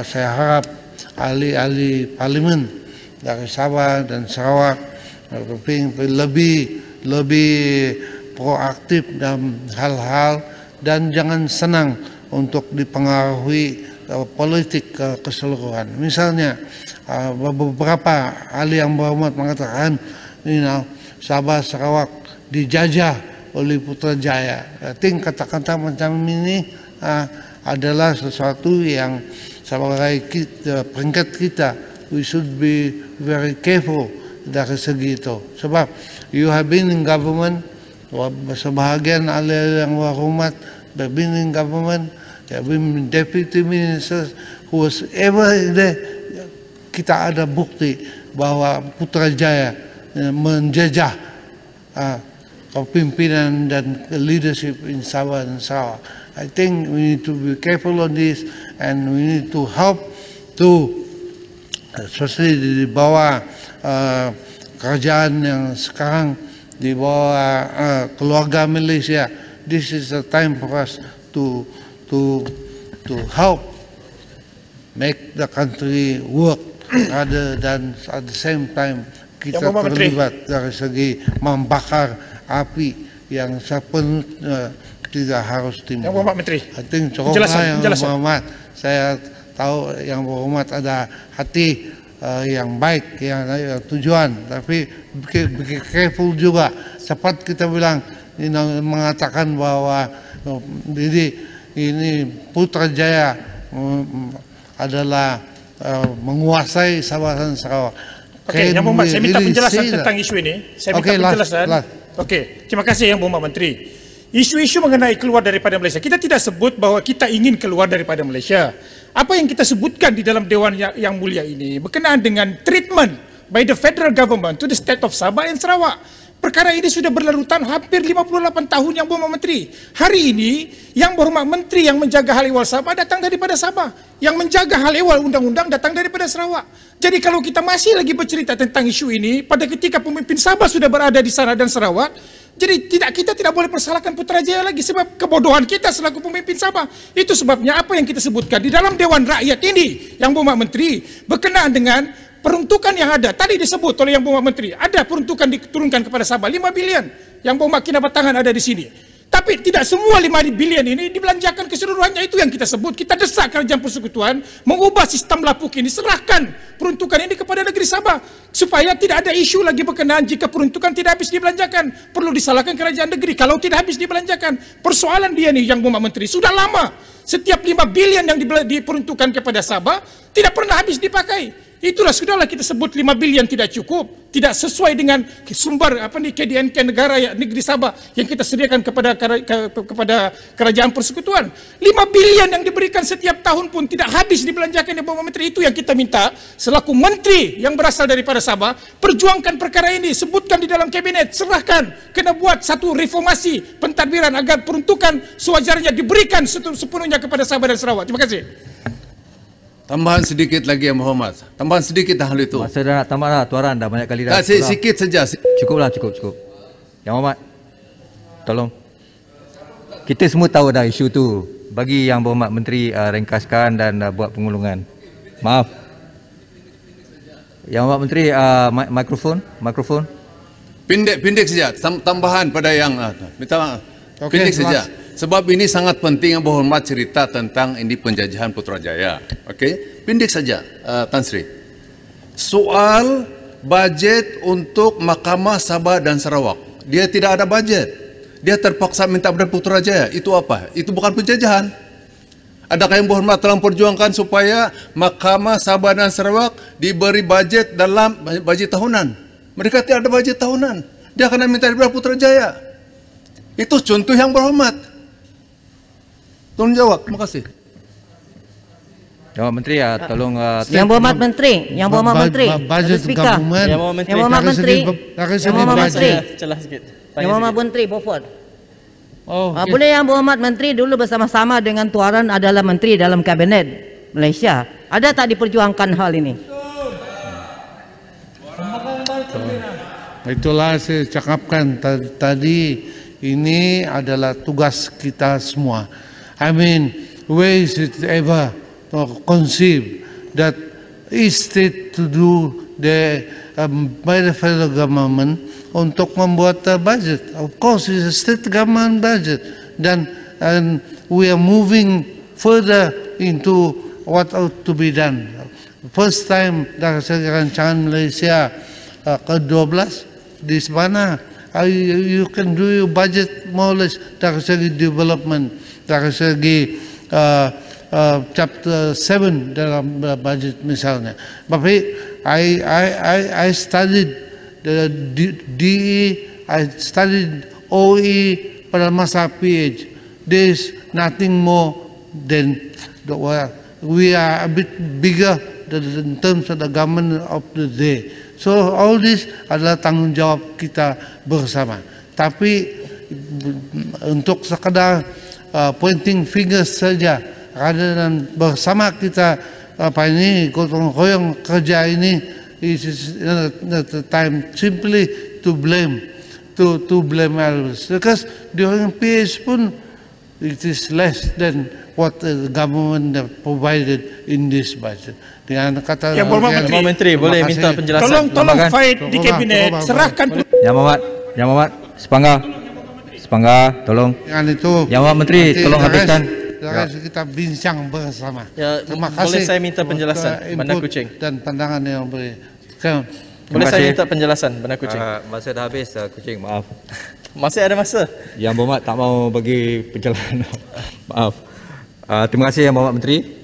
saya harap ahli-ahli parlimen dari Sabah dan Sarawak lebih proaktif dalam hal-hal dan jangan senang untuk dipengaruhi politik keseluruhan. Misalnya beberapa ahli yang berhormat mengatakan Sabah Sarawak dijajah oleh Putrajaya. Kata-kata macam ini adalah sesuatu yang sebagai peringkat kita, we should be very careful dari segi itu. Sebab you have been in government, sebahagian ahli yang berhormat have been in government, have been deputy ministers, who was ever there. Kita ada bukti bahwa Putrajaya menjajah kepimpinan dan leadership in Sabah dan Sarawak. I think we need to be careful on this, and we need to help to, especially di bawah kerajaan yang sekarang di bawah keluarga Malaysia. This is the time for us to help make the country work rather than at the same time kita terlibat dari segi membakar api yang sepenuhnya tidak harus timbul. Yang Berhormat Menteri. I think cukup yang berhormat. Saya tahu yang berhormat ada hati yang baik, yang tujuan, tapi be careful juga. Cepat kita bilang mengatakan bahwa ini Putrajaya adalah menguasai Sabah dan Sarawak. Okey, Yang Berhormat, saya minta penjelasan tentang isu ini. Saya minta penjelasan. Okey, terima kasih Yang Berhormat Menteri. Isu-isu mengenai keluar daripada Malaysia, kita tidak sebut bahwa kita ingin keluar daripada Malaysia. Apa yang kita sebutkan di dalam Dewan yang mulia ini berkenaan dengan treatment by the federal government to the state of Sabah and Sarawak. Perkara ini sudah berlarutan hampir 58 tahun Yang Berhormat Menteri. Hari ini Yang Berhormat Menteri yang menjaga hal ehwal Sabah datang daripada Sabah. Yang menjaga hal ehwal undang-undang datang daripada Sarawak. Jadi kalau kita masih lagi bercerita tentang isu ini pada ketika pemimpin Sabah sudah berada di sana dan Sarawak, jadi kita tidak boleh persalahkan Putrajaya lagi sebab kebodohan kita selaku pemimpin Sabah. Itu sebabnya apa yang kita sebutkan di dalam Dewan Rakyat ini Yang Berhormat Menteri berkenaan dengan peruntukan yang ada. Tadi disebut oleh Yang Berhormat Menteri, ada peruntukan diturunkan kepada Sabah 5 bilion. Yang Berhormat Kinabatangan ada di sini. Tapi tidak semua 5 bilion ini dibelanjakan keseluruhannya. Itu yang kita sebut. Kita desak kerajaan persekutuan mengubah sistem lapuk ini, serahkan peruntukan ini kepada negeri Sabah supaya tidak ada isu lagi berkenaan jika peruntukan tidak habis dibelanjakan. Perlu disalahkan kerajaan negeri kalau tidak habis dibelanjakan. Persoalan dia nih Yang Berhormat Menteri sudah lama. Setiap 5 bilion yang diperuntukkan kepada Sabah tidak pernah habis dipakai. Itulah sudahlah kita sebut 5 bilion tidak cukup, tidak sesuai dengan sumber KDNK negeri Sabah yang kita sediakan kepada kerajaan persekutuan. 5 bilion yang diberikan setiap tahun pun tidak habis dibelanjakan Yang Berhormat Menteri. Itu yang kita minta selaku menteri yang berasal daripada Sabah, perjuangkan perkara ini, sebutkan di dalam kabinet, serahkan, kena buat satu reformasi pentadbiran agar peruntukan sewajarnya diberikan sepenuhnya kepada Sabah dan Sarawak. Terima kasih. Tambahan sedikit lagi Yang Berhormat. Tambahan sedikit dah hal itu. Masa dah nak tambah dah, tuaran dah banyak kali dah. Sikit saja. Cukuplah, cukup. Yang Berhormat, tolong. Kita semua tahu dah isu tu. Bagi Yang Berhormat Menteri ringkaskan dan buat pengulungan. Maaf. Yang Berhormat Menteri, mikrofon. Pendek saja. Tambahan pada yang minta maaf. Pendek saja. Sebab ini sangat penting Yang Berhormat cerita tentang ini penjajahan Putrajaya. Okey, pendek saja Tan Sri. Soal bajet untuk Mahkamah Sabah dan Sarawak. Dia tidak ada bajet. Dia terpaksa minta pada Putrajaya. Itu apa? Itu bukan penjajahan. Adakah Yang Berhormat telah memperjuangkan supaya Mahkamah Sabah dan Sarawak diberi bajet dalam bajet tahunan? Mereka tidak ada bajet tahunan. Dia akan minta daripada Putrajaya. Itu contoh Yang Berhormat. Tolong jawab. Terima kasih. Yang Berhormat Menteri, tolong. Yang Berhormat Menteri, Yang Berhormat Menteri. Bajet government. Yang Berhormat Menteri. Yang Berhormat Menteri. Celah sikit. Yang Berhormat Menteri, Beaufort. Oh, okay. Boleh Yang Berhormat Menteri dulu bersama-sama dengan tuaran adalah menteri dalam kabinet Malaysia. Ada tak diperjuangkan hal ini? Itulah saya cakapkan tadi, ini adalah tugas kita semua. I mean, where is it ever conceive that each state to do by the federal government untuk membuat budget. Of course, it's a state government budget. And we are moving further into what ought to be done. First time dari segi rancangan Malaysia ke-12 di mana you can do your budget more or less dari segi development, dari segi chapter 7 dalam budget misalnya. Tapi I studied the DE, I studied OE pada masa PH. There's nothing more than we are a bit bigger in terms of the government of the day. So all this adalah tanggung jawab kita bersama. Tapi untuk sekadar pointing fingers saja, rather than bersama kita gotong royong kerja ini, it is not the time simply to blame others. Because during PH pun it is less than what the government have provided in this budget. Dengan kata Yang Berhormat Menteri boleh minta penjelasan. Tolong fight di kabinet, serahkan. Yang Berhormat, Sepangga, tolong. Dengan itu, Yang Berhormat Menteri, tolong habiskan. Kita bincang bersama. Ya, Terima kasih. boleh saya minta penjelasan, Bandar Kuching? Dan pandangan yang beri. Boleh saya minta penjelasan, Bandar Kuching? Masa dah habis, Kuching, maaf. Masih ada masa? Yang Berhormat tak mau bagi penjelasan. Maaf. Terima kasih Yang Berhormat Menteri.